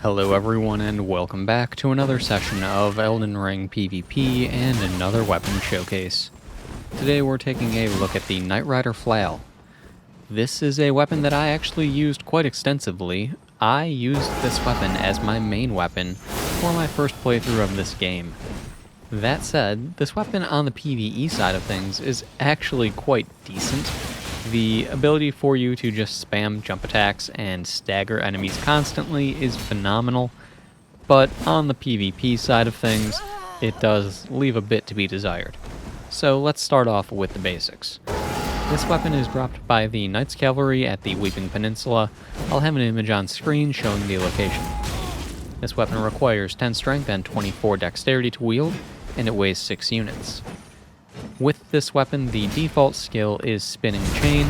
Hello everyone and welcome back to another session of Elden Ring PvP and another weapon showcase. Today we're taking a look at the Nightrider Flail. This is a weapon that I actually used quite extensively. I used this weapon as my main weapon for my first playthrough of this game. That said, this weapon on the PvE side of things is actually quite decent. The ability for you to just spam jump attacks and stagger enemies constantly is phenomenal, but on the PvP side of things, it does leave a bit to be desired. So let's start off with the basics. This weapon is dropped by the Knights Cavalry at the Weeping Peninsula. I'll have an image on screen showing the location. This weapon requires 10 strength and 24 dexterity to wield, and it weighs 6 units. With this weapon, the default skill is Spinning Chain.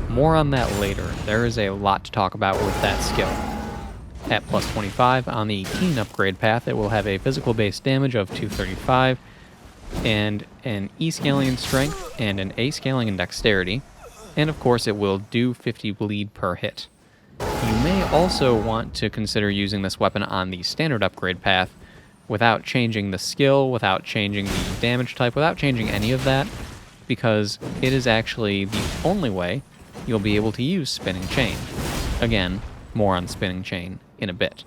More on that later. There is a lot to talk about with that skill. At plus 25 on the Keen upgrade path, it will have a physical base damage of 235 and an E scaling in strength and an A scaling in dexterity. And of course, it will do 50 bleed per hit. You may also want to consider using this weapon on the standard upgrade path without changing the skill, without changing the damage type, without changing any of that, because it is actually the only way you'll be able to use Spinning Chain. Again, more on Spinning Chain in a bit.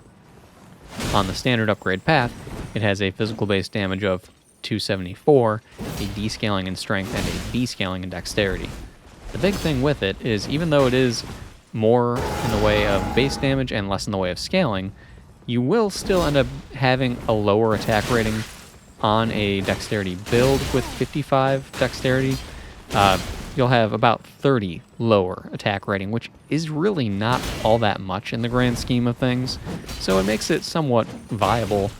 On the standard upgrade path, it has a physical base damage of 274, a D scaling in strength, and a B scaling in dexterity. The big thing with it is, even though it is more in the way of base damage and less in the way of scaling, you will still end up having a lower attack rating on a dexterity build with 55 dexterity. You'll have about 30 lower attack rating, which is really not all that much in the grand scheme of things. So it makes it somewhat viable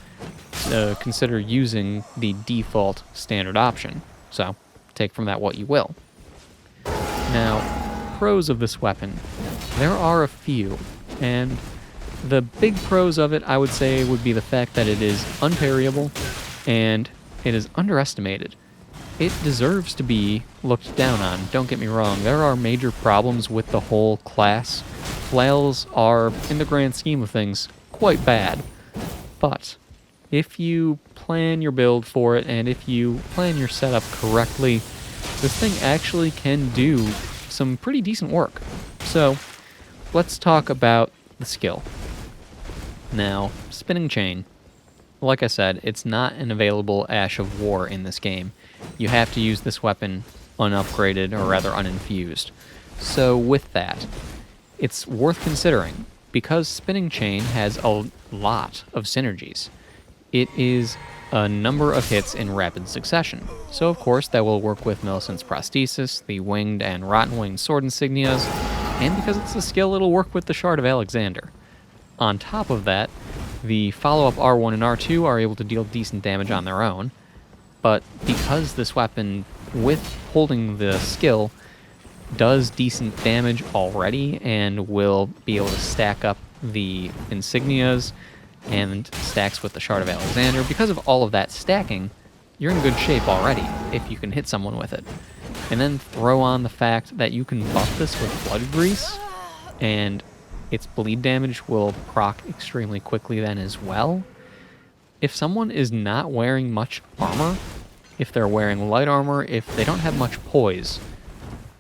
to consider using the default standard option. So take from that what you will. Now, pros of this weapon. There are a few, and the big pros of it, I would say, would be the fact that it is unparryable and it is underestimated. It deserves to be looked down on, don't get me wrong. There are major problems with the whole class. Flails are, in the grand scheme of things, quite bad. But if you plan your build for it and if you plan your setup correctly, this thing actually can do some pretty decent work. So let's talk about the skill. Now, Spinning Chain, like I said, it's not an available Ash of War in this game. You have to use this weapon unupgraded, or rather uninfused. So with that, it's worth considering, because Spinning Chain has a lot of synergies. It is a number of hits in rapid succession. So of course that will work with Millicent's Prosthesis, the Winged and Rotten Winged Sword Insignias, and because it's a skill, it'll work with the Shard of Alexander. On top of that, the follow-up R1 and R2 are able to deal decent damage on their own, but because this weapon, with holding the skill, does decent damage already and will be able to stack up the insignias and stacks with the Shard of Alexander, because of all of that stacking, you're in good shape already if you can hit someone with it. And then throw on the fact that you can buff this with Blood Grease, and its bleed damage will proc extremely quickly then as well. If someone is not wearing much armor, if they're wearing light armor, if they don't have much poise,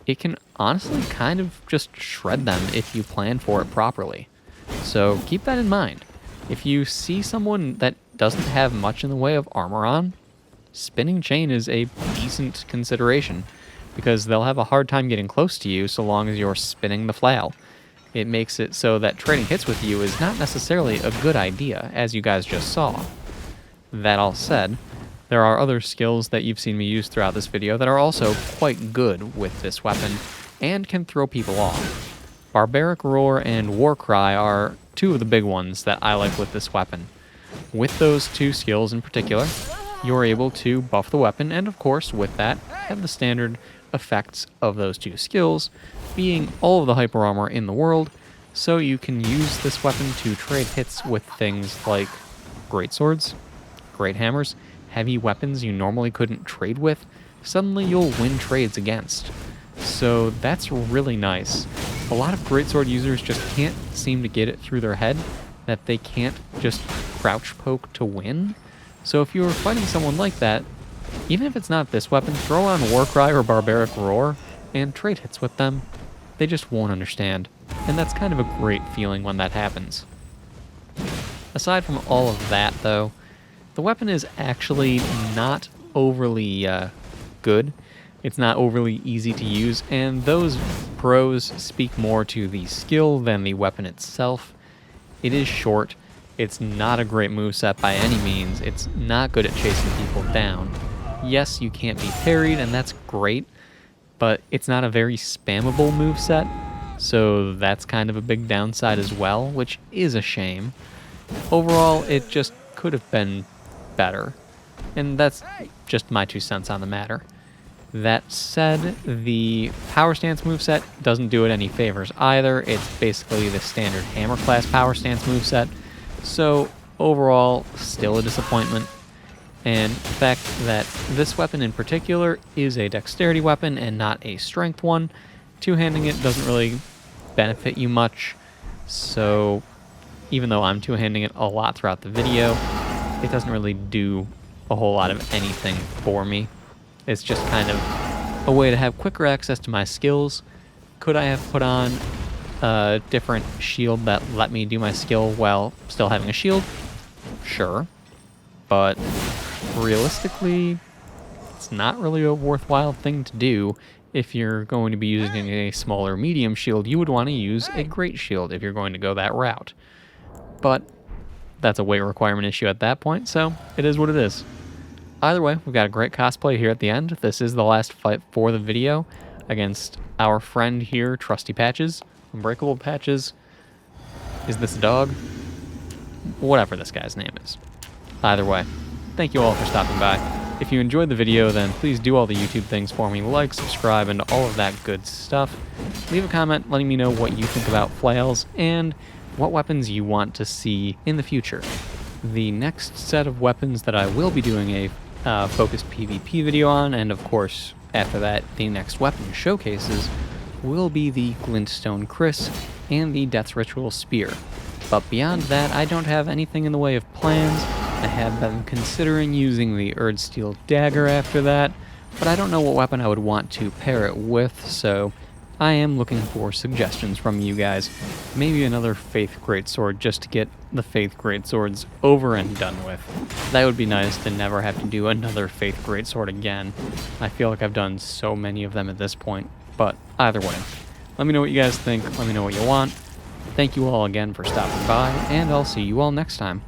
it can honestly kind of just shred them if you plan for it properly. So keep that in mind. If you see someone that doesn't have much in the way of armor on, Spinning Chain is a decent consideration, because they'll have a hard time getting close to you so long as you're spinning the flail. It makes it so that trading hits with you is not necessarily a good idea, as you guys just saw. That all said, there are other skills that you've seen me use throughout this video that are also quite good with this weapon and can throw people off. Barbaric Roar and War Cry are two of the big ones that I like with this weapon. With those two skills in particular, you're able to buff the weapon and, of course, with that, have the standard effects of those two skills, being all of the hyper armor in the world, so you can use this weapon to trade hits with things like great swords, great hammers, heavy weapons you normally couldn't trade with, suddenly you'll win trades against. So that's really nice. A lot of greatsword users just can't seem to get it through their head that they can't just crouch poke to win. So if you're fighting someone like that, even if it's not this weapon, throw on Warcry or Barbaric Roar and trade hits with them. They just won't understand. And that's kind of a great feeling when that happens. Aside from all of that, though, the weapon is actually not overly good. It's not overly easy to use, and those pros speak more to the skill than the weapon itself. It is short. It's not a great moveset by any means. It's not good at chasing people down. Yes, you can't be parried, and that's great, but it's not a very spammable moveset, so that's kind of a big downside as well, which is a shame. Overall, it just could have been better, and that's just my 2 cents on the matter. That said, the Power Stance moveset doesn't do it any favors either. It's basically the standard Hammer class Power Stance moveset, so overall, still a disappointment. And the fact that this weapon in particular is a dexterity weapon and not a strength one, two-handing it doesn't really benefit you much, so even though I'm two-handing it a lot throughout the video, it doesn't really do a whole lot of anything for me. It's just kind of a way to have quicker access to my skills. Could I have put on a different shield that let me do my skill while still having a shield? Sure. But realistically, it's not really a worthwhile thing to do. If you're going to be using a smaller medium shield, you would want to use a great shield if you're going to go that route. But that's a weight requirement issue at that point, so it is what it is. Either way, we've got a great cosplay here at the end. This is the last fight for the video against our friend here, Trusty Patches. Unbreakable Patches. Is this a dog? Whatever this guy's name is. Either way, thank you all for stopping by. If you enjoyed the video, then please do all the YouTube things for me. Like, subscribe, and all of that good stuff. Leave a comment letting me know what you think about flails and what weapons you want to see in the future. The next set of weapons that I will be doing a focused PvP video on, and of course, after that, the next weapon showcases, will be the Glintstone Kris and the Death's Ritual Spear. But beyond that, I don't have anything in the way of plans. I have been considering using the Erdsteel Dagger after that, but I don't know what weapon I would want to pair it with, so I am looking for suggestions from you guys. Maybe another Faith Greatsword just to get the Faith Greatswords over and done with. That would be nice to never have to do another Faith Greatsword again. I feel like I've done so many of them at this point, but either way. Let me know what you guys think, let me know what you want. Thank you all again for stopping by, and I'll see you all next time.